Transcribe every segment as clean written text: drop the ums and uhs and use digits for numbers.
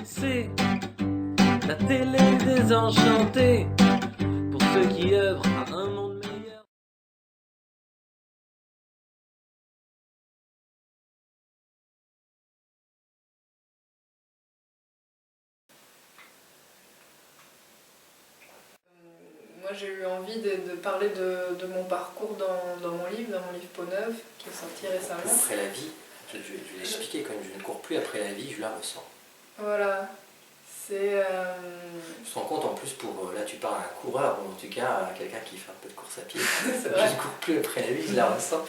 C'est la télé désenchantée pour ceux qui œuvrent à un monde meilleur. Moi j'ai eu envie de parler de mon parcours dans mon livre Peau neuve, qui est sorti récemment. Après la vie, je vais l'expliquer, quand je ne cours plus après la vie, je la ressens. Voilà, c'est... Je me rends compte en plus, là tu parles à un coureur, ou en tout cas à quelqu'un qui fait un peu de course à pied, je ne cours plus après la vie, je la ressens.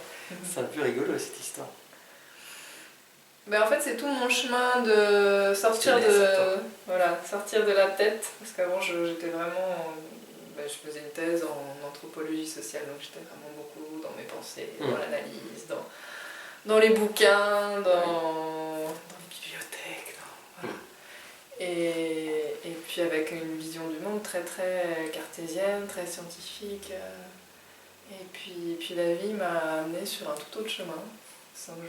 C'est un peu rigolo cette histoire. Mais en fait c'est tout mon chemin de sortir sortir de la tête, parce qu'avant j'étais vraiment... je faisais une thèse en anthropologie sociale, donc j'étais vraiment beaucoup dans mes pensées, dans l'analyse, dans les bouquins, dans les bibliothèques. Voilà. Et puis avec une vision du monde très très cartésienne, très scientifique. Et puis la vie m'a amenée sur un tout autre chemin, sans que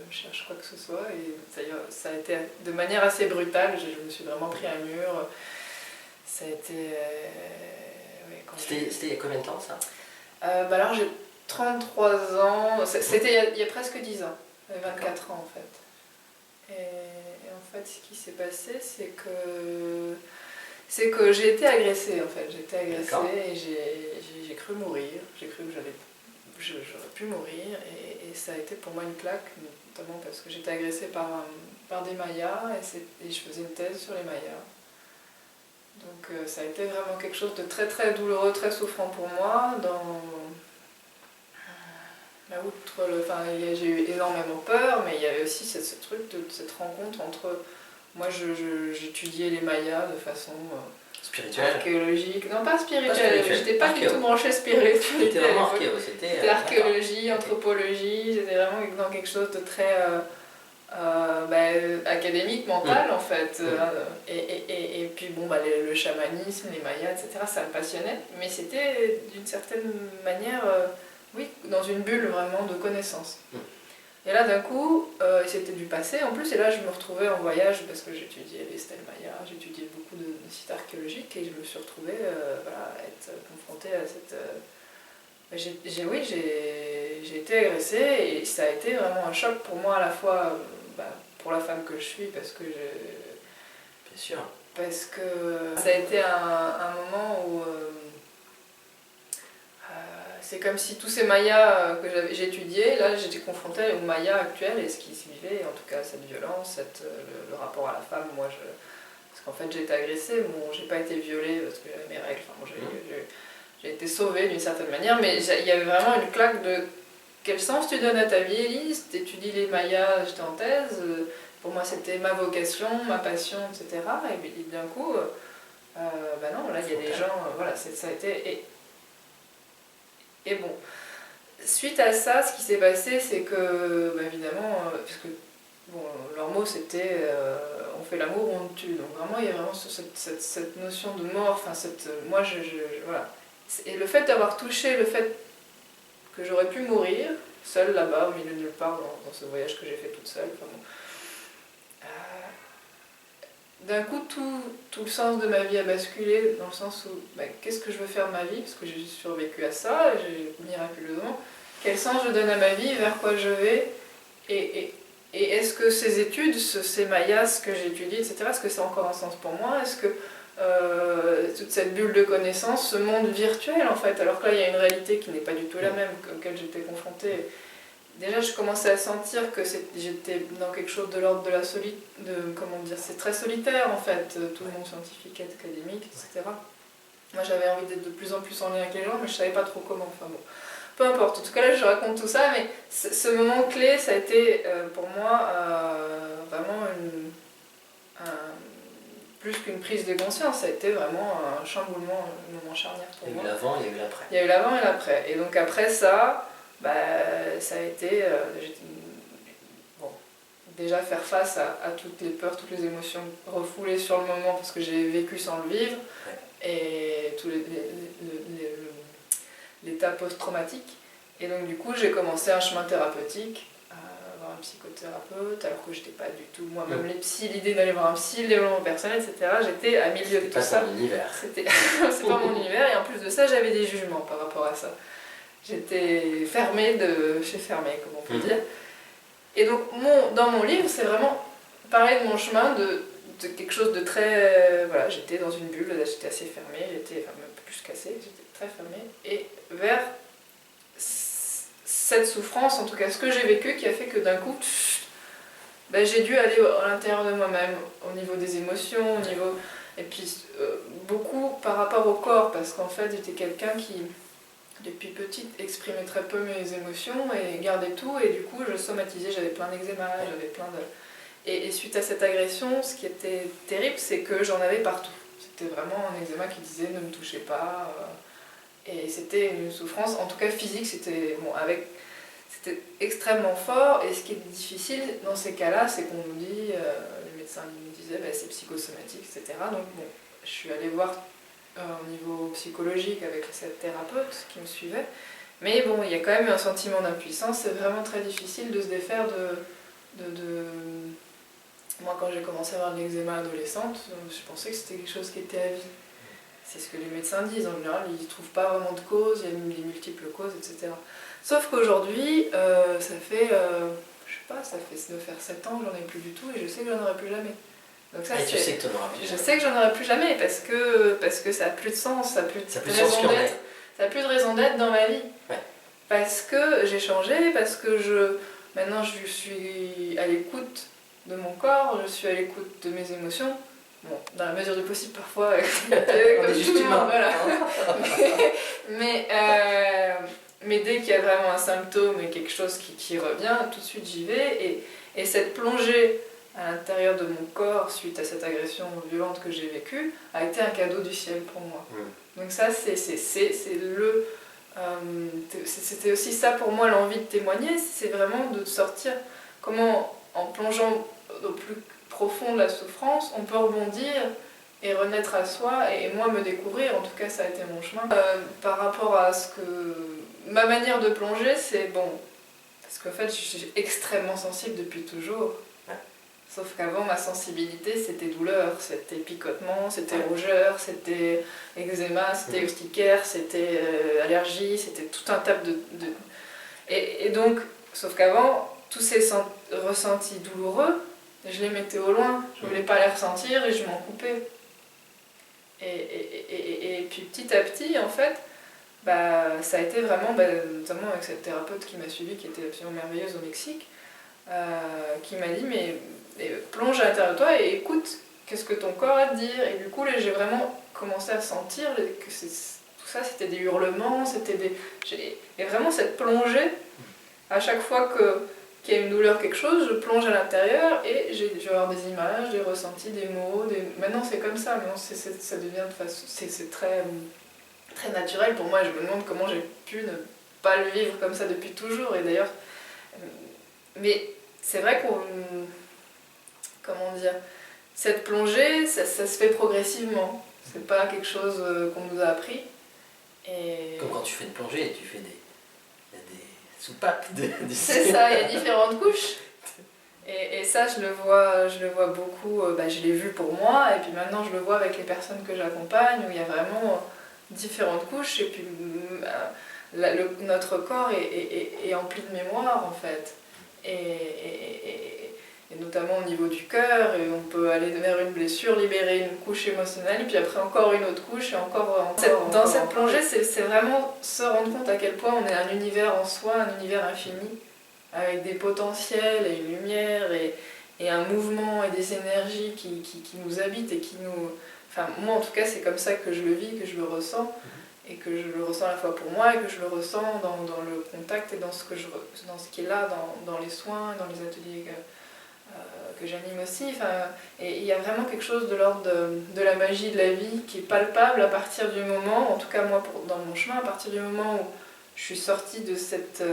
je cherche quoi que ce soit. Et ça a été de manière assez brutale, je me suis vraiment pris un mur. Ça a été... C'était il y a combien de temps ça? Alors j'ai 33 ans, c'était il y a presque 10 ans, j'avais 24 ans en fait. Et en fait ce qui s'est passé c'est que j'ai été agressée en fait, j'ai été agressée et j'ai cru mourir, j'ai cru que j'aurais pu mourir et ça a été pour moi une claque, notamment parce que j'étais agressée par des Mayas et je faisais une thèse sur les Mayas. Donc ça a été vraiment quelque chose de très très douloureux, très souffrant pour moi. J'ai eu énormément peur, mais il y avait aussi ce truc de cette rencontre entre... Moi j'étudiais les Mayas de façon spirituelle, archéologique. Non, pas spirituelle, j'étais pas du tout branchée spirituelle. C'était archéologie, anthropologie, j'étais vraiment dans quelque chose de très... académique, mental en fait. Et puis bon, le chamanisme, les mayas, etc., ça me passionnait, mais c'était d'une certaine manière, oui, dans une bulle vraiment de connaissances. Et là d'un coup, c'était du passé en plus, et là je me retrouvais en voyage parce que j'étudiais les stèles mayas, j'étudiais beaucoup de sites archéologiques et je me suis retrouvée à être confrontée à cette... J'ai été agressée et ça a été vraiment un choc pour moi à la fois pour la femme que je suis parce que Bien sûr. Parce que ça a été un moment où c'est comme si tous ces mayas que j'ai étudiés, là j'étais confrontée aux mayas actuels et ce qui se vivait, en tout cas cette violence, le rapport à la femme. Parce qu'en fait j'ai été agressée, j'ai pas été violée parce que j'avais mes règles, j'ai été sauvée d'une certaine manière, mais il y avait vraiment une claque de quel sens tu donnes à ta vie, Élise? Tu étudies les mayas, j'étais en thèse, pour moi c'était ma vocation, ma passion, etc. Et d'un coup, non, là il y a des gens, ça a été... Et bon, suite à ça, ce qui s'est passé, c'est que, évidemment, parce que leur mot c'était on fait l'amour ou on te tue, donc vraiment il y a vraiment cette notion de mort, voilà. Et le fait d'avoir touché le fait que j'aurais pu mourir, seule là-bas, au milieu de nulle part, dans ce voyage que j'ai fait toute seule. D'un coup, tout le sens de ma vie a basculé, dans le sens où, qu'est-ce que je veux faire de ma vie, parce que j'ai survécu à ça, miraculeusement. Quel sens je donne à ma vie, vers quoi je vais, et est-ce que ces études, ces mayas que j'étudie, etc., est-ce que c'est encore un sens pour moi? Est-ce que toute cette bulle de connaissances, ce monde virtuel en fait, alors que là il y a une réalité qui n'est pas du tout la même, auquel j'étais confrontée. Déjà je commençais à sentir que j'étais dans quelque chose de l'ordre de la solitude, c'est très solitaire en fait, tout le monde scientifique, académique, etc. Moi j'avais envie d'être de plus en plus en lien avec les gens, mais je savais pas trop comment, peu importe. En tout cas là je raconte tout ça, mais ce moment clé ça a été pour moi vraiment plus qu'une prise de conscience, ça a été vraiment un chamboulement, un moment charnière pour moi. Il y a eu l'avant, il y a eu l'après. Il y a eu l'avant et l'après. Et donc après ça, ça a été déjà faire face à toutes les peurs, toutes les émotions refoulées sur le moment parce que j'ai vécu sans le vivre, et tout l'état post-traumatique. Et donc du coup j'ai commencé un chemin thérapeutique, avoir psychothérapeute, alors que j'étais pas du tout moi-même les psys, l'idée d'aller voir un psy, le développement personnel, etc. J'étais à milieu de tout ça. C'est pas ton univers. C'est pas mon univers, et en plus de ça, j'avais des jugements par rapport à ça. J'étais fermée de chez fermée, comme on peut dire. Et donc, dans mon livre, c'est vraiment parler de mon chemin, de quelque chose de très... voilà, j'étais dans une bulle, là, j'étais assez fermée, j'étais un peu plus cassée, j'étais très fermée, et vers cette souffrance, en tout cas ce que j'ai vécu, qui a fait que d'un coup, ben, j'ai dû aller à l'intérieur de moi-même, au niveau des émotions, au niveau... Et puis, beaucoup par rapport au corps, parce qu'en fait, j'étais quelqu'un qui... depuis petite, exprimais très peu mes émotions et gardais tout, et du coup je somatisais, j'avais plein d'eczéma, j'avais plein de... Et suite à cette agression, ce qui était terrible, c'est que j'en avais partout. C'était vraiment un eczéma qui disait ne me touchez pas, et c'était une souffrance, en tout cas physique, c'était extrêmement fort, et ce qui est difficile dans ces cas-là, c'est qu'on nous dit, les médecins nous disaient, bah, c'est psychosomatique, etc. Donc bon, je suis allée voir au niveau psychologique avec cette thérapeute qui me suivait. Mais bon, il y a quand même un sentiment d'impuissance, c'est vraiment très difficile de se défaire de... Moi, quand j'ai commencé à avoir de l'eczéma adolescente, je pensais que c'était quelque chose qui était à vie. C'est ce que les médecins disent, en général, ils ne trouvent pas vraiment de cause, il y a des multiples causes, etc. Sauf qu'aujourd'hui, ça fait, je sais pas, ça doit faire 7 ans que j'en ai plus du tout, et je sais que j'en aurai plus jamais. Donc ça, tu sais que tu n'en auras plus jamais. Je sais que j'en aurai plus jamais parce que ça n'a plus de sens, ça n'a plus de raison d'être. Ça n'a plus de raison d'être dans ma vie. Ouais. Parce que j'ai changé, parce que maintenant je suis à l'écoute de mon corps, je suis à l'écoute de mes émotions. Bon, dans la mesure du possible parfois, comme tout le monde, voilà. mais dès qu'il y a vraiment un symptôme et quelque chose qui revient, tout de suite j'y vais. Et cette plongée à l'intérieur de mon corps suite à cette agression violente que j'ai vécue a été un cadeau du ciel pour moi. Donc ça c'était aussi ça pour moi, l'envie de témoigner, c'est vraiment de sortir comment en plongeant au plus profond de la souffrance on peut rebondir et renaître à soi et moi me découvrir. En tout cas ça a été mon chemin. Par rapport à ce que ma manière de plonger, c'est bon, parce qu'en fait je suis extrêmement sensible depuis toujours. Sauf qu'avant, ma sensibilité, c'était douleur, c'était picotement, c'était rougeur, c'était eczéma, c'était urticaire, c'était allergie, c'était tout un tas de... Et donc, sauf qu'avant, tous ces ressentis douloureux, je les mettais au loin, je ne voulais pas les ressentir et je m'en coupais. Et puis petit à petit, en fait, bah, ça a été vraiment, notamment avec cette thérapeute qui m'a suivie, qui était absolument merveilleuse au Mexique, qui m'a dit mais plonge à l'intérieur de toi et écoute qu'est-ce que ton corps a à te dire. Et du coup là, j'ai vraiment commencé à sentir que tout ça c'était des hurlements, et vraiment cette plongée, à chaque fois qu'il y a une douleur, quelque chose, je plonge à l'intérieur et je vais avoir des images, des ressentis, des mots, maintenant c'est comme ça, maintenant ça devient de façon, c'est très, très naturel pour moi. Je me demande comment j'ai pu ne pas le vivre comme ça depuis toujours. Et d'ailleurs, mais c'est vrai comment dire, cette plongée, ça se fait progressivement. C'est pas quelque chose qu'on nous a appris. Et... Comme quand tu fais une plongée, il y a des soupapes. C'est ça, il y a différentes couches. Et ça, je le vois beaucoup, je l'ai vu pour moi, et puis maintenant je le vois avec les personnes que j'accompagne, où il y a vraiment différentes couches, et puis notre corps est empli de mémoire en fait. Et notamment au niveau du cœur, et on peut aller vers une blessure, libérer une couche émotionnelle, et puis après encore une autre couche, et encore dans cette plongée, c'est vraiment se rendre compte à quel point on est un univers en soi, un univers infini, avec des potentiels, et une lumière, et un mouvement, et des énergies qui nous habitent, et qui nous... Enfin, moi en tout cas, c'est comme ça que je le vis, que je le ressens, et que je le ressens à la fois pour moi, et que je le ressens dans le contact, et dans ce qui est là, dans les soins, dans les ateliers que j'anime aussi. Et il y a vraiment quelque chose de l'ordre de la magie de la vie qui est palpable à partir du moment, en tout cas moi dans mon chemin, à partir du moment où je suis sortie de cette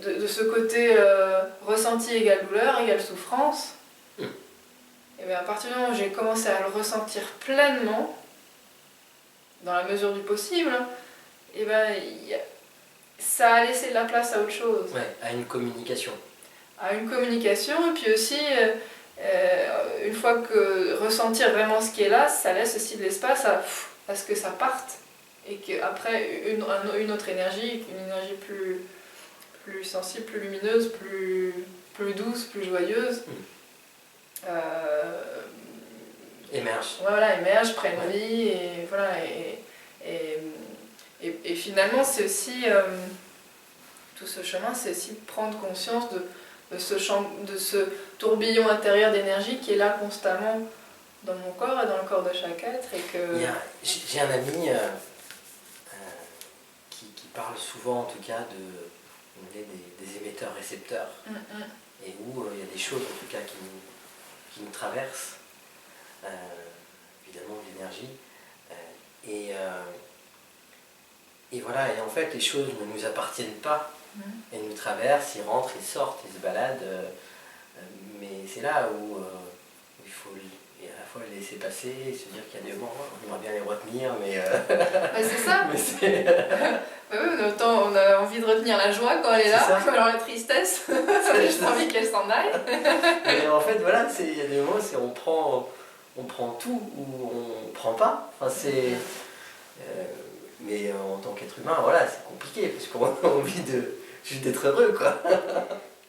de ce côté ressenti égale douleur égale souffrance. Et bien à partir du moment où j'ai commencé à le ressentir pleinement, dans la mesure du possible, et ben ça a laissé de la place à autre chose. Ouais, à une communication. À une communication, et puis aussi, une fois que ressentir vraiment ce qui est là, ça laisse aussi de l'espace à ce que ça parte. Et qu'après, une autre énergie, une énergie plus sensible, plus lumineuse, plus douce, plus joyeuse, Émerge. voilà, émerge, prenne Ouais. vie, et voilà. Et finalement, c'est aussi, tout ce chemin, c'est aussi prendre conscience de ce tourbillon intérieur d'énergie qui est là constamment dans mon corps et dans le corps de chaque être. Et que... J'ai un ami qui parle souvent, en tout cas, des émetteurs-récepteurs, et où il y a des choses, en tout cas, qui nous traversent, évidemment de l'énergie, et voilà, et en fait, les choses ne nous appartiennent pas. Elles nous traversent, ils rentrent, ils sortent, ils se baladent, mais c'est là où il faut à la fois les laisser passer, et se dire qu'il y a des moments, on aimerait bien les retenir, mais... c'est ça. mais c'est... Oui, autant on a envie de retenir la joie quand elle est là, C'est ça. alors la tristesse, on a juste envie qu'elle s'en aille. Mais en fait, voilà, il y a des moments où on prend tout ou on prend pas. Enfin, mais en tant qu'être humain, voilà, c'est compliqué, parce qu'on a envie juste d'être heureux, quoi.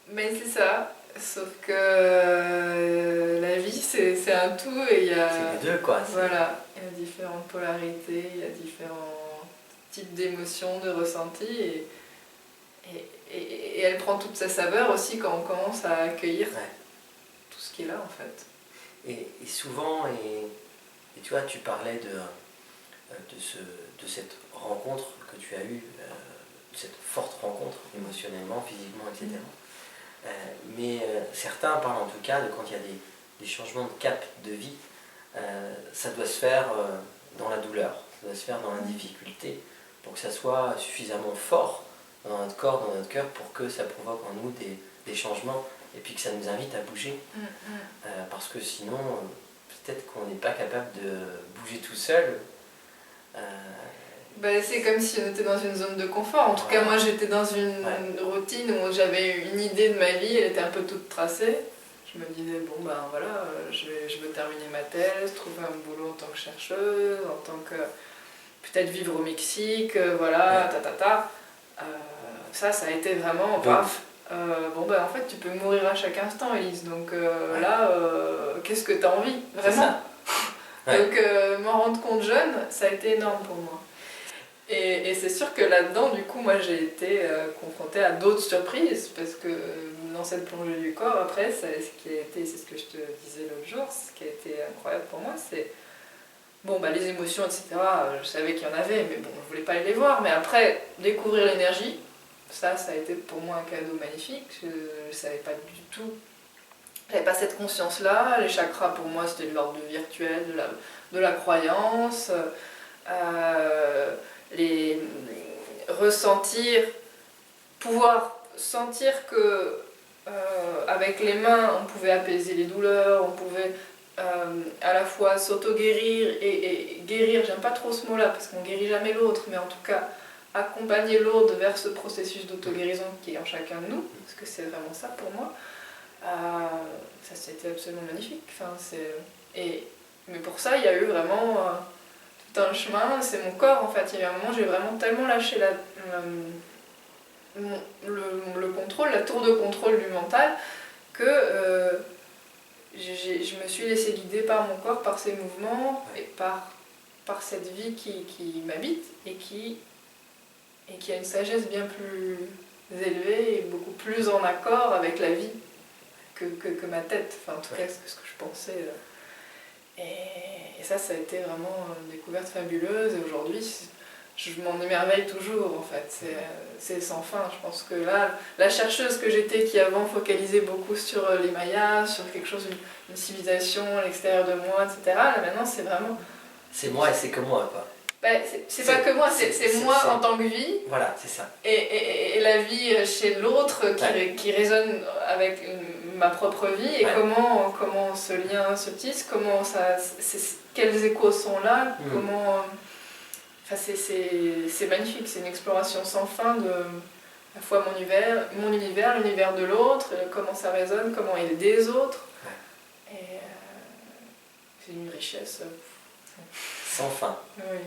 Mais c'est ça, sauf que la vie c'est un tout, et il y a... C'est les deux, quoi. Voilà, il y a différentes polarités, il y a différents types d'émotions, de ressentis, et elle prend toute sa saveur aussi quand on commence à accueillir tout ce qui est là, en fait. Et souvent, et tu vois, tu parlais de cette rencontre que tu as eue, cette forte rencontre émotionnellement, physiquement, etc. Mais certains parlent en tout cas de quand il y a des changements de cap de vie, ça doit se faire dans la douleur, ça doit se faire dans la difficulté, pour que ça soit suffisamment fort dans notre corps, dans notre cœur, pour que ça provoque en nous des changements, et puis que ça nous invite à bouger. Parce que sinon, peut-être qu'on n'est pas capable de bouger tout seul. C'est comme si on était dans une zone de confort. En tout cas, moi j'étais dans une routine où j'avais une idée de ma vie, elle était un peu toute tracée. Je me disais, bon ben voilà, je veux terminer ma thèse, trouver un boulot en tant que chercheuse, en tant que peut-être vivre au Mexique, voilà, ça a été vraiment paf. En fait tu peux mourir à chaque instant, Elise, donc là, qu'est-ce que tu as envie, vraiment? Donc m'en rendre compte jeune, ça a été énorme pour moi. Et c'est sûr que là-dedans, du coup, moi j'ai été confrontée à d'autres surprises, parce que dans cette plongée du corps, après, c'est ce que je te disais l'autre jour, ce qui a été incroyable pour moi, c'est les émotions, etc. Je savais qu'il y en avait, mais bon, je voulais pas aller les voir. Mais après, découvrir l'énergie, ça a été pour moi un cadeau magnifique. Je savais pas du tout. J'avais pas cette conscience-là. Les chakras, pour moi, c'était de l'ordre du virtuel, de la croyance. Les ressentir, pouvoir sentir que avec les mains, on pouvait apaiser les douleurs, on pouvait à la fois s'auto-guérir et guérir, j'aime pas trop ce mot-là parce qu'on guérit jamais l'autre, mais en tout cas accompagner l'autre vers ce processus d'auto-guérison qui est en chacun de nous, parce que c'est vraiment ça pour moi. Ça c'était absolument magnifique. Mais pour ça, il y a eu vraiment tout un chemin, c'est mon corps en fait. Il y a eu un moment, j'ai vraiment tellement lâché le contrôle, la tour de contrôle du mental, que je me suis laissée guider par mon corps, par ses mouvements, et par cette vie qui m'habite et qui a une sagesse bien plus élevée et beaucoup plus en accord avec la vie que ma tête, enfin en tout cas ce que je pensais. Et ça a été vraiment une découverte fabuleuse, et aujourd'hui je m'en émerveille toujours en fait, c'est sans fin. Je pense que là, la chercheuse que j'étais qui avant focalisait beaucoup sur les Mayas, sur quelque chose, une civilisation à l'extérieur de moi, etc. Là maintenant c'est vraiment... C'est moi et c'est que moi, quoi. C'est pas que moi, c'est moi en tant que vie. Voilà, c'est ça. Et la vie chez l'autre qui résonne avec ma propre vie, et comment ce lien se tisse, quels échos sont là, comment... Enfin, c'est magnifique, c'est une exploration sans fin de à la fois mon univers, l'univers de l'autre, comment ça résonne, comment il est des autres. Ouais. Et c'est une richesse. Sans fin. Oui.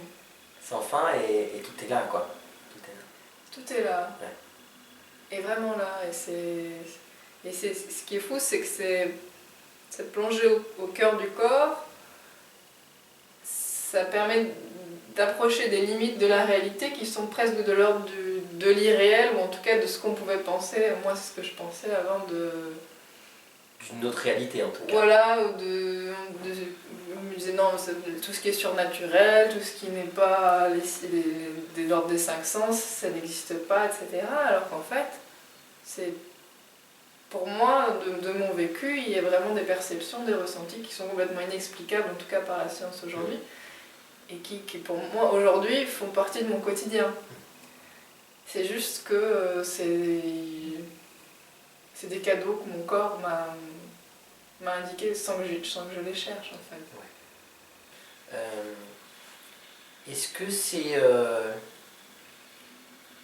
Sans fin et tout est là, quoi. Tout est là. Ouais. Et vraiment là. Et ce qui est fou, c'est que cette plongée au cœur du corps, ça permet d'approcher des limites de la réalité qui sont presque de l'ordre de l'irréel, ou en tout cas de ce qu'on pouvait penser. Moi, c'est ce que je pensais avant d'une autre réalité, en tout cas. Voilà, ou je me disais non, tout ce qui est surnaturel, tout ce qui n'est pas de l'ordre des cinq sens, ça n'existe pas, etc. Alors qu'en fait, c'est pour moi, de mon vécu, il y a vraiment des perceptions, des ressentis qui sont complètement inexplicables, en tout cas par la science aujourd'hui, et qui pour moi aujourd'hui font partie de mon quotidien. C'est juste que c'est des cadeaux que mon corps m'a indiqués sans que je les cherche en fait. Ouais. Est-ce que c'est...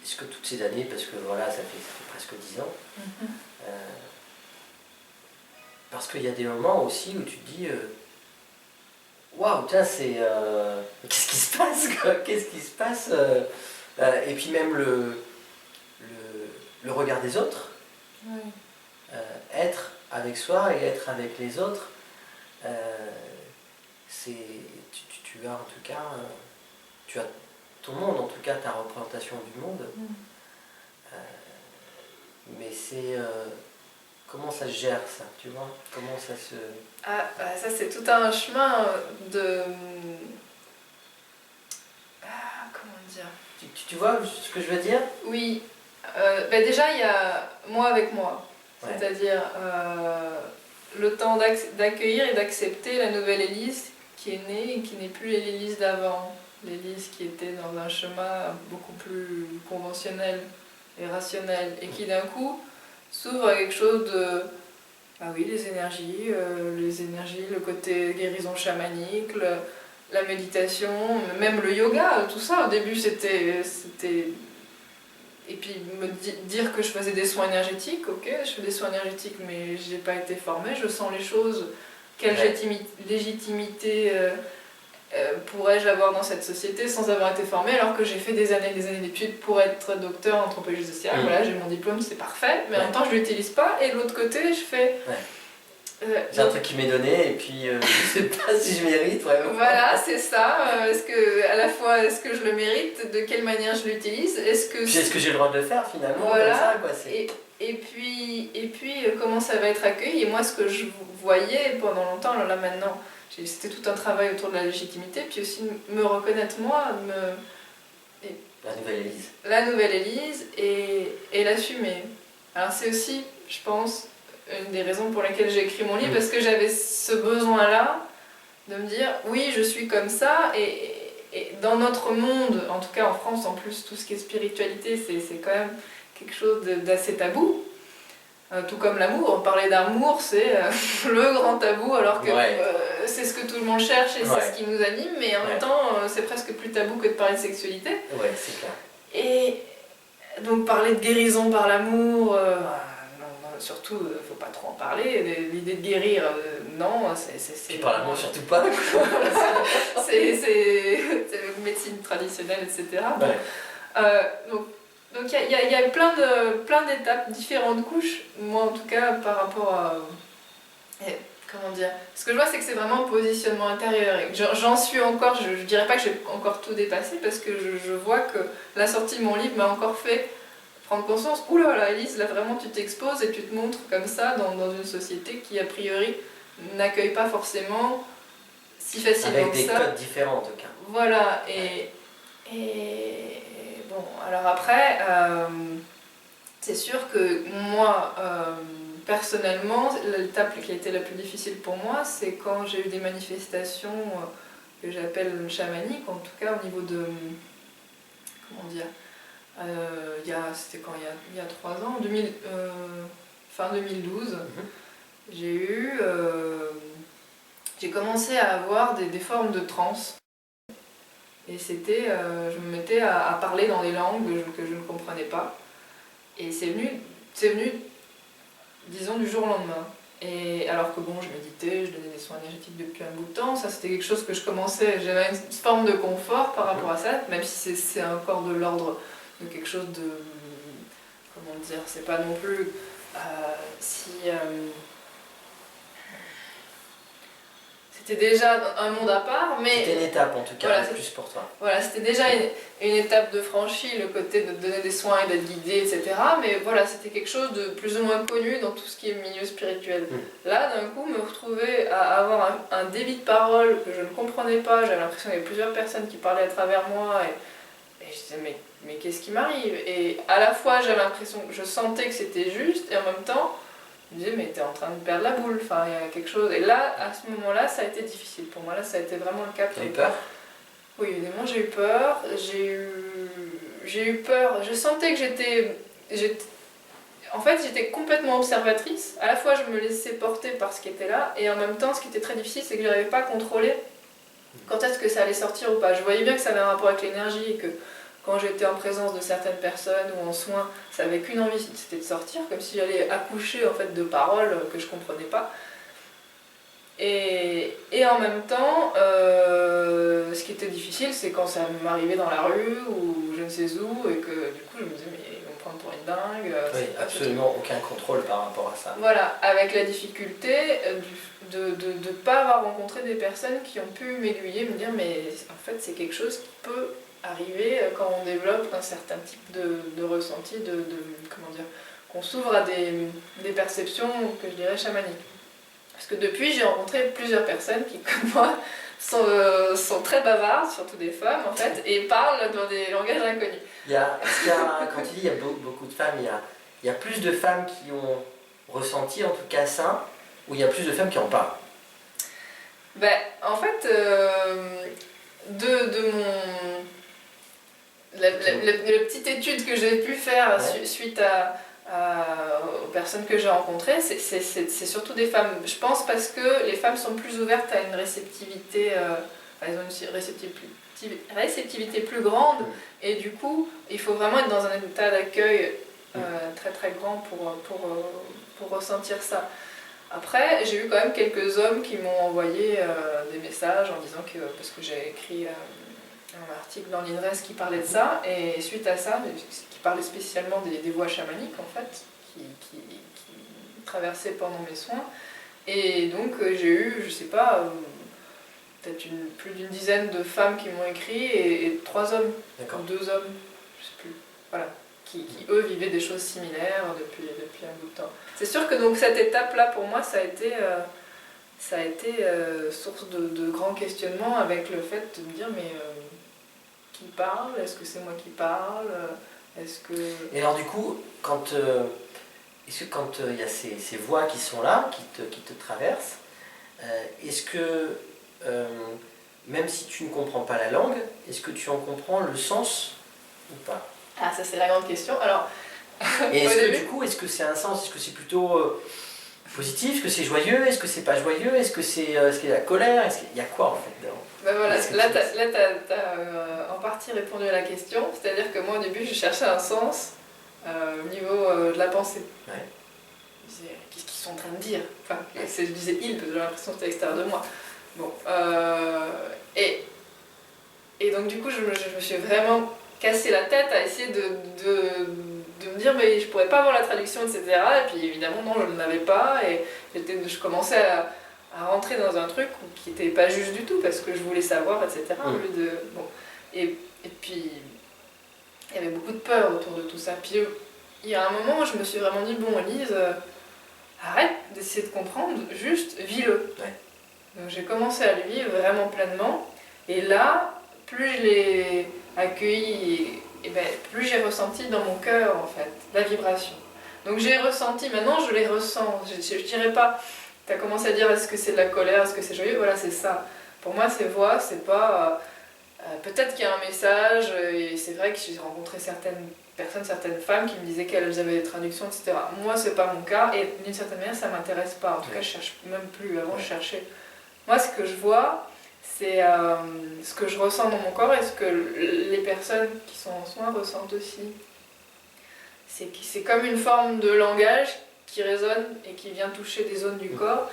Est-ce que toutes ces années, parce que voilà, ça fait presque 10 ans, parce qu'il y a des moments aussi où tu te dis waouh, tiens, c'est. Qu'est-ce qui se passe quoi? Qu'est-ce qui se passe et puis même le regard des autres, Oui. être avec soi et être avec les autres, c'est. Tu as en tout cas. Tu as ton monde, en tout cas ta représentation du monde. Mais c'est. Comment ça se gère ça, tu vois? Comment ça se... Ah, ça c'est tout un chemin de... comment dire? Tu vois ce que je veux dire? Oui. Déjà, il y a moi avec moi. Ouais. C'est-à-dire le temps d'accueillir et d'accepter la nouvelle Élise qui est née et qui n'est plus l'Élise d'avant. L'Élise qui était dans un chemin beaucoup plus conventionnel et rationnel. Et qui d'un coup s'ouvre à quelque chose de... Ah oui, les énergies, le côté guérison chamanique, la méditation, même le yoga, tout ça. Au début, c'était... Et puis dire que je faisais des soins énergétiques, ok, je fais des soins énergétiques, mais j'ai pas été formée, je sens les choses. Quelle légitimité pourrais-je avoir dans cette société sans avoir été formée, alors que j'ai fait des années d'études pour être docteur en anthropologie sociale. Voilà, j'ai mon diplôme, c'est parfait, mais en même temps je l'utilise pas. Et de l'autre côté, je fais... c'est un truc qui m'est donné et puis je sais pas si je mérite vraiment. Voilà, c'est ça. À la fois, est-ce que je le mérite? De quelle manière je l'utilise? Est-ce que j'ai le droit de le faire finalement? Voilà. Comme ça, quoi, et puis, comment ça va être accueilli? Et moi, ce que je voyais pendant longtemps, alors là maintenant, c'était tout un travail autour de la légitimité, puis aussi me reconnaître moi, la nouvelle Élise et l'assumer. Alors c'est aussi, je pense, une des raisons pour lesquelles j'ai écrit mon livre, parce que j'avais ce besoin-là de me dire, oui, je suis comme ça, et dans notre monde, en tout cas en France, en plus, tout ce qui est spiritualité, c'est quand même quelque chose d'assez tabou. Tout comme l'amour, parler d'amour, c'est le grand tabou, alors que c'est ce que tout le monde cherche et c'est ce qui nous anime, mais en même temps, c'est presque plus tabou que de parler de sexualité. Ouais, c'est clair. Et donc parler de guérison par l'amour, surtout, il ne faut pas trop en parler. L'idée de guérir, non, c'est... Puis par l'amour, surtout pas. c'est médecine traditionnelle, etc. Donc il y a plein d'étapes, différentes couches, moi en tout cas par rapport à... comment dire? Ce que je vois, c'est que c'est vraiment un positionnement intérieur. Et j'en suis encore, je dirais pas que j'ai encore tout dépassé, parce que je vois que la sortie de mon livre m'a encore fait prendre conscience, oulala Élise, là vraiment tu t'exposes et tu te montres comme ça dans une société qui a priori n'accueille pas forcément si facilement avec des ça. codes différents en tout cas. Voilà, et bon, alors après, c'est sûr que moi, personnellement, l'étape qui a été la plus difficile pour moi, c'est quand j'ai eu des manifestations que j'appelle chamaniques, en tout cas au niveau de... Comment dire? C'était quand il y a 3 ans, fin 2012, j'ai commencé à avoir des formes de transe. Et c'était, je me mettais à parler dans des langues que je ne comprenais pas. Et c'est venu, disons, du jour au lendemain. Et alors que bon, je méditais, je donnais des soins énergétiques depuis un bout de temps, ça c'était quelque chose que je commençais, j'avais une forme de confort par rapport à ça, même si c'est encore de l'ordre de quelque chose de, comment dire, c'est pas non plus c'était déjà un monde à part, mais... C'était une étape en tout cas, voilà, plus pour toi. Voilà, c'était déjà une étape de franchie, le côté de donner des soins et d'être guidé, etc. Mais voilà, c'était quelque chose de plus ou moins connu dans tout ce qui est milieu spirituel. Là, d'un coup, me retrouver à avoir un débit de parole que je ne comprenais pas, j'avais l'impression qu'il y avait plusieurs personnes qui parlaient à travers moi, et je disais, mais qu'est-ce qui m'arrive? Et à la fois, j'avais l'impression que je sentais que c'était juste, et en même temps, je me disais, mais t'es en train de perdre la boule, enfin, il y a quelque chose. Et là, à ce moment-là, ça a été difficile pour moi. Là, ça a été vraiment le cap. T'as eu peur? Oui, évidemment, j'ai eu peur. J'ai eu peur. Je sentais que en fait, j'étais complètement observatrice. À la fois, je me laissais porter par ce qui était là, et en même temps, ce qui était très difficile, c'est que je n'arrivais pas à contrôler quand est-ce que ça allait sortir ou pas. Je voyais bien que ça avait un rapport avec l'énergie, et que quand j'étais en présence de certaines personnes ou en soins, ça n'avait qu'une envie, c'était de sortir, comme si j'allais accoucher en fait de paroles que je ne comprenais pas. Et en même temps, ce qui était difficile, c'est quand ça m'arrivait dans la rue ou je ne sais où, et que du coup je me disais, mais ils vont me prendre pour une dingue. Oui, absolument aucun contrôle par rapport à ça. Voilà, avec la difficulté de ne pas avoir rencontré des personnes qui ont pu m'aiguiller, me dire, mais en fait c'est quelque chose qui peut arriver quand on développe un certain type de ressenti, comment dire, qu'on s'ouvre à des perceptions que je dirais chamaniques. Parce que depuis, j'ai rencontré plusieurs personnes qui, comme moi, sont très bavardes, surtout des femmes en fait, et parlent dans des langages inconnus. Quand tu dis il y a beaucoup de femmes, il y a plus de femmes qui ont ressenti en tout cas ça, ou il y a plus de femmes qui en parlent? Ben, en fait, la petite étude que j'ai pu faire suite aux personnes que j'ai rencontrées, c'est surtout des femmes. Je pense parce que les femmes sont plus ouvertes à une réceptivité, elles ont une réceptivité plus grande, et du coup, il faut vraiment être dans un état d'accueil très très grand pour ressentir ça. Après, j'ai eu quand même quelques hommes qui m'ont envoyé des messages en disant que, parce que j'ai écrit un article dans l'INRES qui parlait de ça, et suite à ça, qui parlait spécialement des voies chamaniques en fait, qui traversaient pendant mes soins. Et donc j'ai eu, je sais pas, peut-être plus d'une dizaine de femmes qui m'ont écrit et 3 hommes, ou 2 hommes, je sais plus, voilà, qui eux vivaient des choses similaires depuis un bout de temps. C'est sûr que donc cette étape-là pour moi ça a été source de grands questionnements, avec le fait de me dire mais qui parle? Est-ce que c'est moi qui parle? Est-ce que... Et alors du coup, est-ce que quand il y a ces voix qui sont là, qui te traversent, est-ce que, même si tu ne comprends pas la langue, est-ce que tu en comprends le sens ou pas? Ah, ça c'est la grande question. Alors, et est-ce que du coup, est-ce que c'est un sens? Est-ce que c'est plutôt positif? Est-ce que c'est joyeux? Est-ce que c'est pas joyeux? Est-ce qu'il y a la colère? Il y a quoi en fait dedans? Ben voilà, là t'as en partie répondu à la question, c'est-à-dire que moi au début je cherchais un sens au niveau de la pensée. Ouais. Je disais, qu'est-ce qu'ils sont en train de dire? Enfin, je disais ils, parce que j'avais l'impression que c'était à l'extérieur de moi. Bon, et donc du coup je me suis vraiment cassé la tête à essayer de me dire mais je pourrais pas avoir la traduction, etc. Et puis évidemment non, je ne l'avais pas, et je commençais à rentrer dans un truc qui n'était pas juste du tout, parce que je voulais savoir, etc. Bon. Et puis, il y avait beaucoup de peur autour de tout ça. Puis, il y a un moment où je me suis vraiment dit, bon, Elise, arrête d'essayer de comprendre, juste vis-le. Ouais. Donc j'ai commencé à le vivre vraiment pleinement, et là, plus je l'ai accueilli, et ben, plus j'ai ressenti dans mon cœur, en fait, la vibration. Donc j'ai ressenti, maintenant je les ressens, je dirais pas... Tu as commencé à dire est-ce que c'est de la colère, est-ce que c'est joyeux? Voilà, c'est ça. Pour moi, ces voix, c'est pas... peut-être qu'il y a un message, et c'est vrai que j'ai rencontré certaines personnes, certaines femmes qui me disaient qu'elles avaient des traductions, etc. Moi, c'est pas mon cas, et d'une certaine manière, ça m'intéresse pas. En tout cas, je cherche même plus. Avant, je cherchais. Moi, ce que je vois, c'est ce que je ressens dans mon corps et ce que les personnes qui sont en soins ressentent aussi. C'est comme une forme de langage qui résonne et qui vient toucher des zones du corps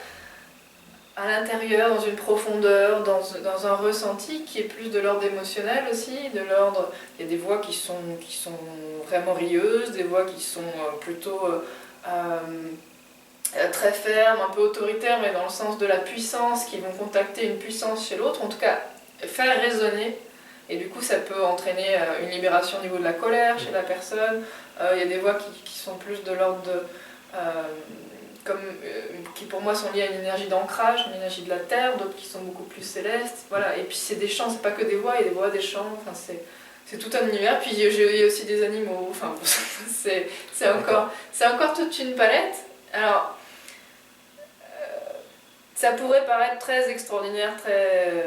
à l'intérieur, dans une profondeur, dans un ressenti qui est plus de l'ordre émotionnel aussi, de l'ordre... Il y a des voix qui sont vraiment rieuses, des voix qui sont plutôt très fermes, un peu autoritaires, mais dans le sens de la puissance, qui vont contacter une puissance chez l'autre, en tout cas faire résonner. Et du coup, ça peut entraîner une libération au niveau de la colère chez la personne. Il y a des voix qui sont plus de l'ordre de... qui pour moi sont liées à une énergie d'ancrage, une énergie de la terre, d'autres qui sont beaucoup plus célestes. Voilà. Et puis c'est des chants, c'est pas que des voix, il y a des voix, des chants, enfin, c'est tout un univers. Puis il y a aussi des animaux, enfin, c'est encore toute une palette. Alors, ça pourrait paraître très extraordinaire, très...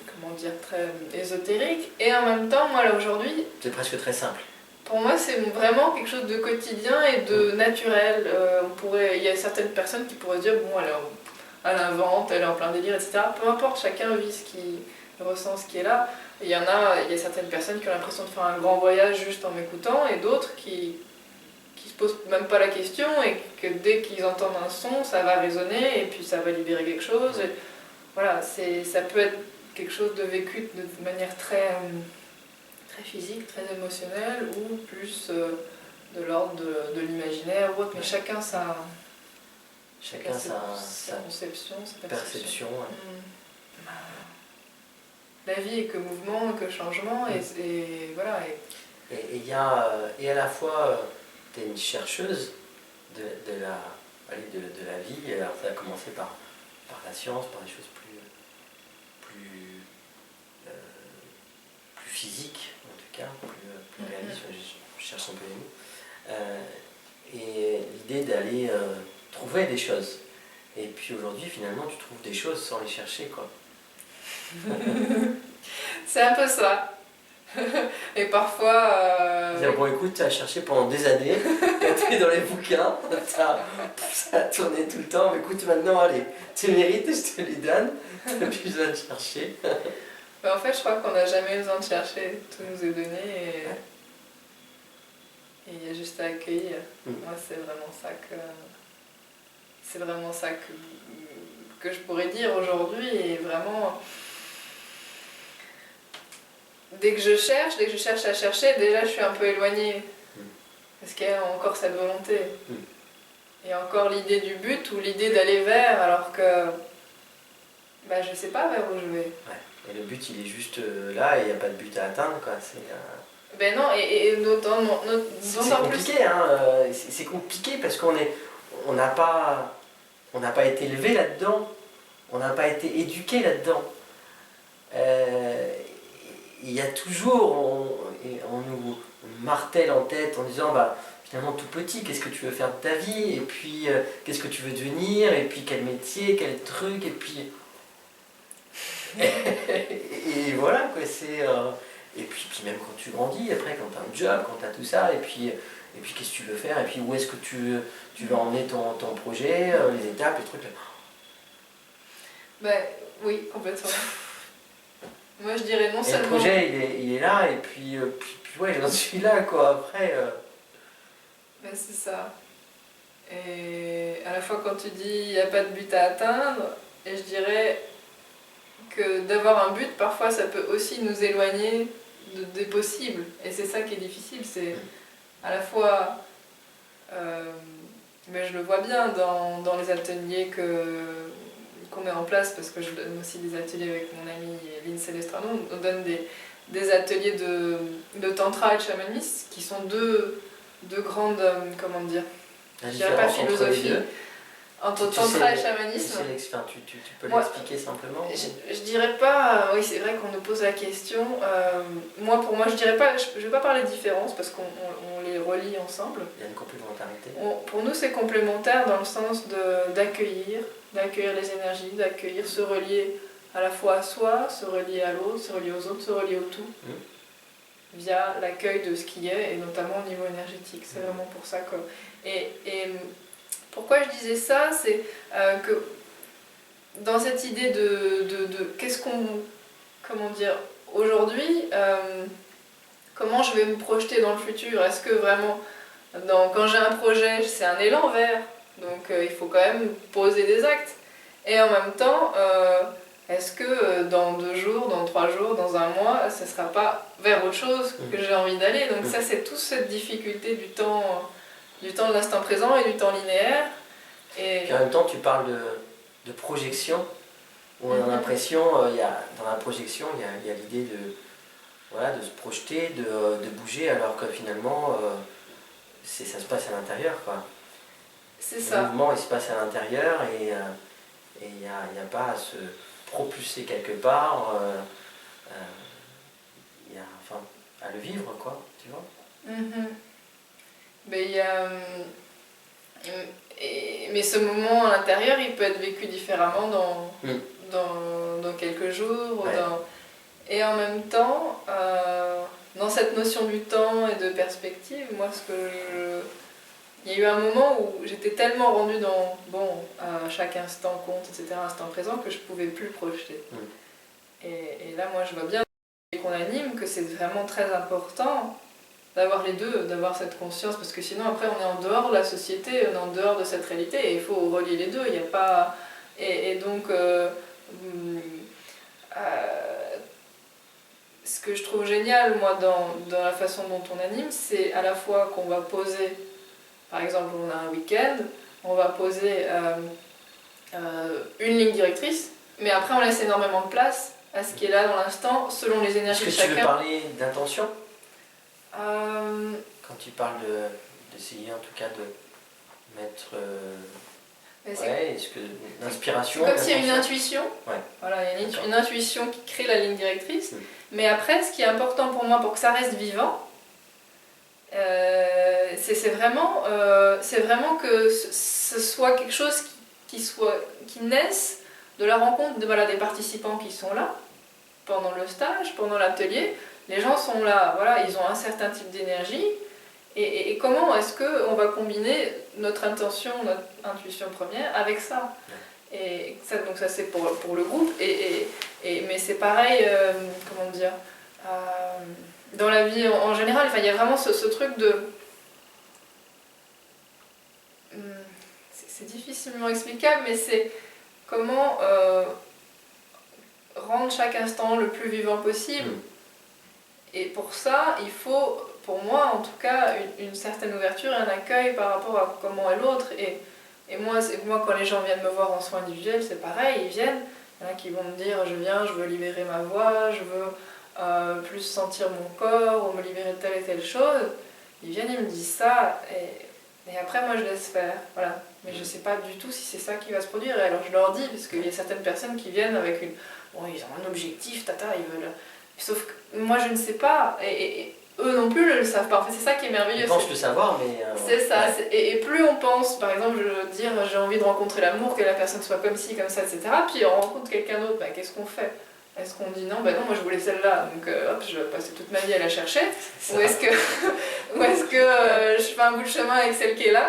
comment dire, très ésotérique, et en même temps, moi là aujourd'hui... C'est presque très simple. Pour moi, c'est vraiment quelque chose de quotidien et de naturel. Il y a certaines personnes qui pourraient dire, bon, elle invente, elle est en plein délire, etc. Peu importe, chacun vit ressent ce qui est là. Il y a certaines personnes qui ont l'impression de faire un grand voyage juste en m'écoutant, et d'autres qui se posent même pas la question, et que dès qu'ils entendent un son, ça va résonner, et puis ça va libérer quelque chose. Et voilà, ça peut être quelque chose de vécu de manière très physique, très émotionnelle, ou plus de l'ordre de l'imaginaire ou autre, mais chacun sa conception, sa perception. La vie est que mouvement, que changement, et voilà. Et à la fois, tu es une chercheuse de la vie. Alors ça a commencé par la science, par des choses plus physiques, en tout cas, plus réalistes. Je cherche un peu les mots. Et l'idée d'aller trouver des choses. Et puis aujourd'hui, finalement, tu trouves des choses sans les chercher, quoi. C'est un peu ça. Et parfois... Bon, écoute, tu as cherché pendant des années, tu es dans les bouquins, ça a tourné tout le temps, mais écoute, maintenant, allez, tu mérites, je te les donne, tu n'as plus besoin de chercher. Mais en fait, je crois qu'on n'a jamais besoin de chercher, tout nous est donné, et il y a juste à accueillir. Moi, c'est vraiment ça que je pourrais dire aujourd'hui, et vraiment... Dès que je cherche à chercher, déjà je suis un peu éloignée. Parce qu'il y a encore cette volonté. Et encore l'idée du but ou l'idée d'aller vers, alors que je sais pas vers où je vais. Ouais. Et le but il est juste là et il n'y a pas de but à atteindre, quoi. Ben non, et d'autant c'est compliqué, plus... hein. C'est compliqué parce qu'on n'a pas été élevé là-dedans, on n'a pas été éduqué là-dedans. Il y a toujours, on nous martèle en tête en disant finalement tout petit, qu'est-ce que tu veux faire de ta vie, et puis qu'est-ce que tu veux devenir, et puis quel métier, quel truc, et puis et voilà quoi, et puis même quand tu grandis, après quand tu as un job, quand tu as tout ça, et puis qu'est-ce que tu veux faire, et puis où est-ce que tu veux emmener ton projet, les étapes, les trucs. Oui, complètement. Moi je dirais non seulement... Le projet il est là, et puis ouais, j'en suis là quoi, après... c'est ça. Et à la fois quand tu dis il n'y a pas de but à atteindre, et je dirais que d'avoir un but, parfois ça peut aussi nous éloigner des possibles. Et c'est ça qui est difficile, c'est à la fois... mais je le vois bien dans les ateliers qu'on met en place, parce que je donne aussi des ateliers avec mon amie Lynn Celestrano. On donne des ateliers de tantra et de chamanisme, qui sont deux grandes, comment dire, je dirais pas philosophie, entre tantra et chamanisme. Tu peux l'expliquer simplement? Je dirais pas, oui c'est vrai qu'on nous pose la question, pour moi je dirais pas, je vais pas parler de différence parce qu'on les relie ensemble. Il y a une complémentarité. Pour nous c'est complémentaire dans le sens d'accueillir les énergies, d'accueillir, se relier à la fois à soi, se relier à l'autre, se relier aux autres, se relier au tout, via l'accueil de ce qui est, et notamment au niveau énergétique. C'est vraiment pour ça que... Et pourquoi je disais ça, c'est que dans cette idée de qu'est-ce qu'on... Comment dire, aujourd'hui, comment je vais me projeter dans le futur? Est-ce que vraiment, quand j'ai un projet, c'est un élan vers, donc il faut quand même poser des actes. Et en même temps, est-ce que dans 2 jours, dans 3 jours, dans un mois, ce ne sera pas vers autre chose que j'ai envie d'aller? Donc ça, c'est toute cette difficulté du temps de l'instant présent et du temps linéaire. Et en même temps, tu parles de projection, où on a l'impression, dans la projection, il y a l'idée de se projeter, de bouger, alors que finalement, ça se passe à l'intérieur, quoi. C'est ça. Le mouvement, il se passe à l'intérieur et il n'y a pas à se propulser quelque part, enfin, à le vivre, quoi, tu vois. Mais il y a... mais ce moment à l'intérieur, il peut être vécu différemment dans quelques jours. Ouais. Et en même temps, dans cette notion du temps et de perspective, moi, il y a eu un moment où j'étais tellement rendue dans à chaque instant compte, etc., instant présent, que je pouvais plus projeter. Et là, moi, je vois bien qu'on anime que c'est vraiment très important d'avoir les deux, d'avoir cette conscience, parce que sinon après on est en dehors de la société, on est en dehors de cette réalité, et il faut relier les deux, il n'y a pas... Et donc, ce que je trouve génial, moi, dans la façon dont on anime, c'est à la fois qu'on va poser, par exemple, on a un week-end, on va poser une ligne directrice, mais après on laisse énormément de place à ce qui est là dans l'instant, selon les énergies de chacun. Est-ce que tu veux parler d'intention ? Euh, Quand tu parles d'essayer en tout cas de mettre est-ce que l'inspiration, comme s'il y a une intuition, ouais. Voilà, il y a une intuition qui crée la ligne directrice, mais après ce qui est important pour moi pour que ça reste vivant, c'est vraiment que ce soit quelque chose qui naisse de la rencontre des participants qui sont là pendant le stage, pendant l'atelier. Les gens sont là, voilà, ils ont un certain type d'énergie. Et comment est-ce qu'on va combiner notre intention, notre intuition première avec ça? Et ça, donc ça c'est pour le groupe. Mais c'est pareil, comment dire, dans la vie en général, il y a vraiment ce truc de... C'est difficilement explicable, mais c'est comment rendre chaque instant le plus vivant possible. Et pour ça, il faut, pour moi en tout cas, une certaine ouverture et un accueil par rapport à comment est l'autre. Et moi, quand les gens viennent me voir en soins individuels, c'est pareil, ils viennent, il y en a qui vont me dire, je viens, je veux libérer ma voix, je veux plus sentir mon corps, ou me libérer de telle et telle chose. Ils viennent, ils me disent ça, et après moi je laisse faire, voilà. Mais je sais pas du tout si c'est ça qui va se produire, et alors je leur dis, parce qu'il y a certaines personnes qui viennent avec ils ont un objectif, ils veulent... Sauf que moi je ne sais pas, et eux non plus ne le savent pas. En fait, c'est ça qui est merveilleux. Ils pensent le savoir, mais... C'est ça, et plus on pense, par exemple, dire j'ai envie de rencontrer l'amour, que la personne soit comme ci, comme ça, etc. Puis on rencontre quelqu'un d'autre, qu'est-ce qu'on fait? Est-ce qu'on dit non, non, moi je voulais celle-là, donc hop, je vais passer toute ma vie à la chercher? Ou est-ce que je fais un bout de chemin avec celle qui est là,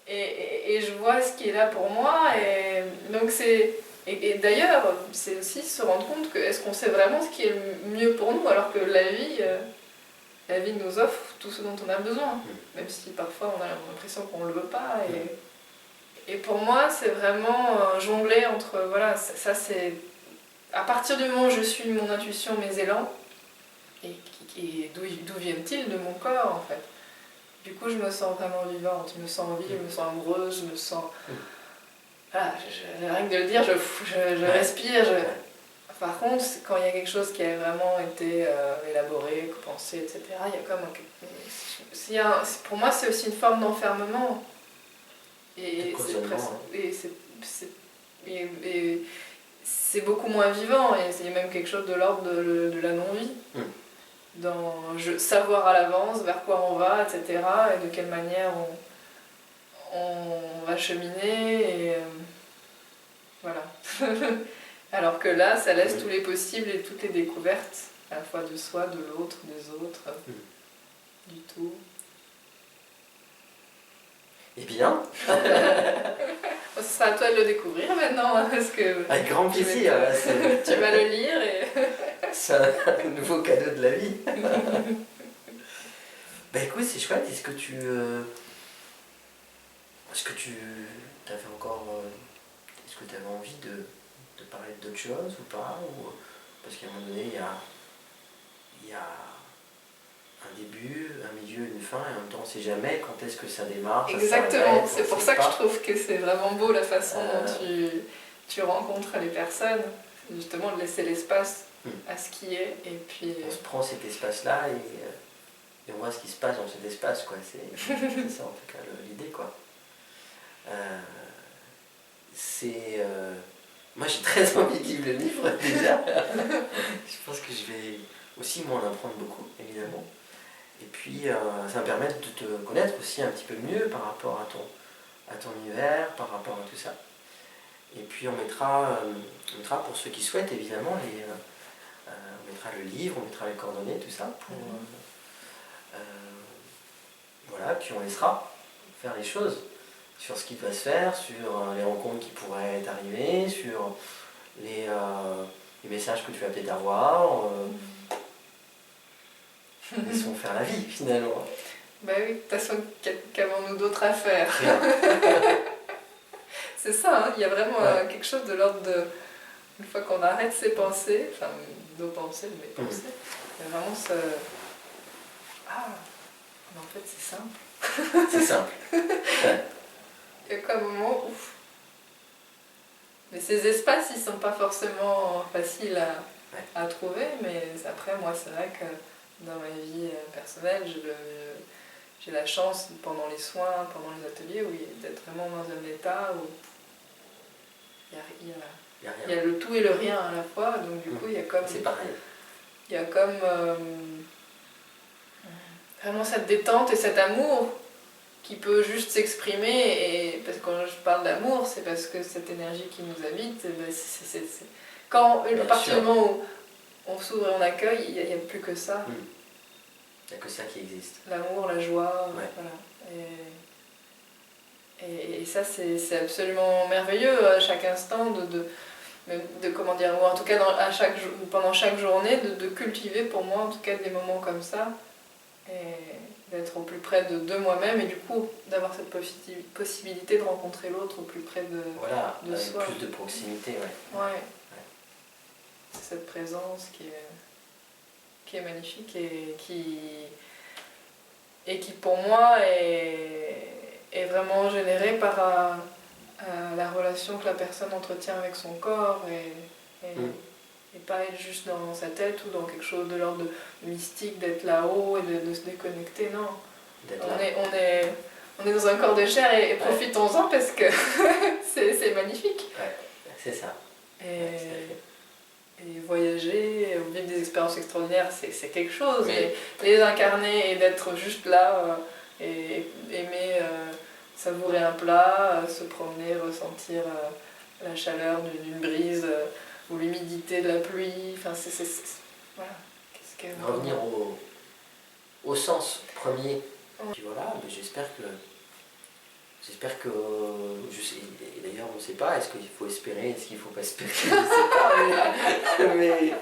et je vois ce qui est là pour moi, et donc c'est... Et d'ailleurs, c'est aussi se rendre compte que est-ce qu'on sait vraiment ce qui est le mieux pour nous, alors que la vie nous offre tout ce dont on a besoin, même si parfois on a l'impression qu'on ne le veut pas. Et pour moi, c'est vraiment jongler entre, voilà, ça c'est... À partir du moment où je suis mon intuition, mes élans, et d'où viennent-ils? De mon corps, en fait. Du coup, je me sens vraiment vivante, je me sens en vie, je me sens amoureuse, je me sens... Voilà, rien que de le dire, je respire. Par contre, quand il y a quelque chose qui a vraiment été élaboré, pensé, etc., il y a comme... pour moi, c'est aussi une forme d'enfermement. Et c'est beaucoup moins vivant, et c'est même quelque chose de l'ordre de la non-vie. Dans savoir à l'avance vers quoi on va, etc., et de quelle manière on va cheminer, et voilà. Alors que là, ça laisse tous les possibles et toutes les découvertes, à la fois de soi, de l'autre, des autres, du tout. Eh bien, ce sera à toi de le découvrir maintenant, hein, parce que Avec grand plaisir. tu vas le lire et... C'est un nouveau cadeau de la vie. Bah écoute, c'est chouette. Est-ce que tu avais encore... est-ce que tu avais envie de parler d'autre chose ou pas parce qu'à un moment donné, il y a un début, un milieu, une fin, et en même temps on ne sait jamais quand est-ce que ça démarre. Exactement, c'est pour ça que je trouve que c'est vraiment beau la façon dont tu rencontres les personnes, c'est justement de laisser l'espace à ce qui est, et puis... On se prend cet espace-là et on voit ce qui se passe dans cet espace, quoi. C'est ça en tout cas l'idée, quoi. Moi j'ai très envie de lire le livre déjà. Je pense que je vais aussi moi en apprendre beaucoup, évidemment. Et puis ça va me permettre de te connaître aussi un petit peu mieux par rapport à ton univers, par rapport à tout ça. Et puis on mettra pour ceux qui souhaitent évidemment, on mettra le livre, on mettra les coordonnées, tout ça, pour voilà, puis on laissera faire les choses sur ce qui doit se faire, sur les rencontres qui pourraient arriver, sur les messages que tu vas peut-être avoir. Laissons faire la vie finalement. Bah oui, de toute façon, qu'avons-nous d'autre à faire? C'est ça, hein, il y a vraiment quelque chose de l'ordre de... Une fois qu'on arrête ses pensées, enfin nos pensées, mes pensées, il y a vraiment ce... Ah, mais en fait c'est simple. C'est simple. Il y a comme un moment où... Mais ces espaces, ils sont pas forcément faciles à trouver, mais après, moi, c'est vrai que dans ma vie personnelle, j'ai la chance, pendant les soins, pendant les ateliers, d'être vraiment dans un état où il y a le tout et le rien à la fois, donc du coup, il y a comme... C'est pareil. Il y a comme vraiment cette détente et cet amour qui peut juste s'exprimer, et parce que quand je parle d'amour, c'est parce que cette énergie qui nous habite, à partir du moment où on s'ouvre et on accueille, il n'y a plus que ça. Il n'y a que ça qui existe. L'amour, la joie, voilà. Et ça, c'est absolument merveilleux à chaque instant comment dire, ou en tout cas pendant chaque journée, de cultiver pour moi en tout cas des moments comme ça, et d'être au plus près de moi-même, et du coup d'avoir cette possibilité de rencontrer l'autre au plus près de soi. Plus de proximité, ouais. C'est cette présence qui est magnifique et qui pour moi est vraiment générée par la relation que la personne entretient avec son corps, et pas être juste dans sa tête ou dans quelque chose de l'ordre de mystique, d'être là-haut et de se déconnecter, non. On est dans un corps de chair, et profitons-en parce que c'est magnifique. Ouais, c'est ça. Et voyager, vivre des expériences extraordinaires, c'est quelque chose, mais les incarner et d'être juste là, et aimer savourer un plat, se promener, ressentir la chaleur d'une brise ou l'humidité de la pluie, enfin voilà. Revenir au sens premier. Puis voilà, mais j'espère que je sais, et d'ailleurs on ne sait pas, est-ce qu'il faut espérer, est-ce qu'il ne faut pas espérer, je ne sais pas, mais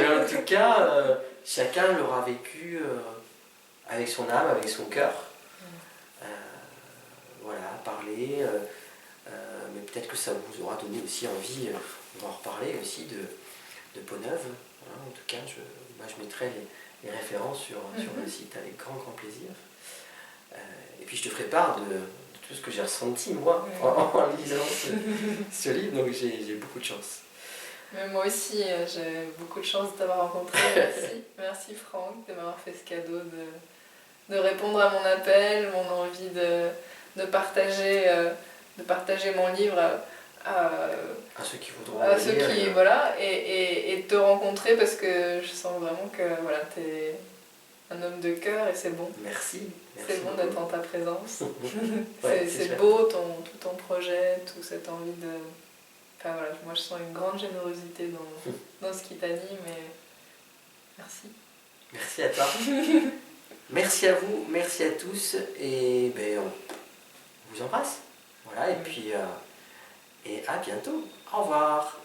en tout cas, chacun l'aura vécu avec son âme, avec son cœur. Voilà, parler, mais peut-être que ça vous aura donné aussi envie, on va en reparler aussi, de Peau Neuve. Voilà, en tout cas, moi je mettrai les références sur le site avec grand plaisir. Et puis je te ferai part de tout ce que j'ai ressenti moi en lisant ce livre, donc j'ai beaucoup de chance. Mais moi aussi, j'ai beaucoup de chance de t'avoir rencontré. Merci Franck de m'avoir fait ce cadeau de répondre à mon appel, mon envie de partager mon livre à ceux qui voudront voilà, et de te rencontrer, parce que je sens vraiment que voilà, t'es un homme de cœur, et c'est bon. Merci C'est bon d'être en ta présence. Ouais, c'est beau tout ton projet, toute cette envie de... Enfin voilà, moi je sens une grande générosité dans ce qui t'anime, et merci. Merci à toi. Merci à vous, merci à tous, et on vous embrasse. Voilà, et puis et à bientôt. Au revoir.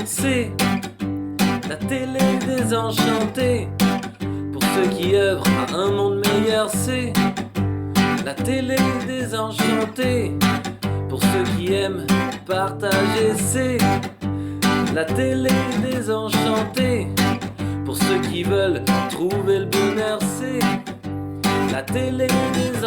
C'est la télé désenchantée. Pour ceux qui œuvrent à un monde meilleur, c'est la télé désenchantée. Pour ceux qui aiment partager, c'est la télé désenchantée. Pour ceux qui veulent trouver le bonheur, c'est la télé désenchantée.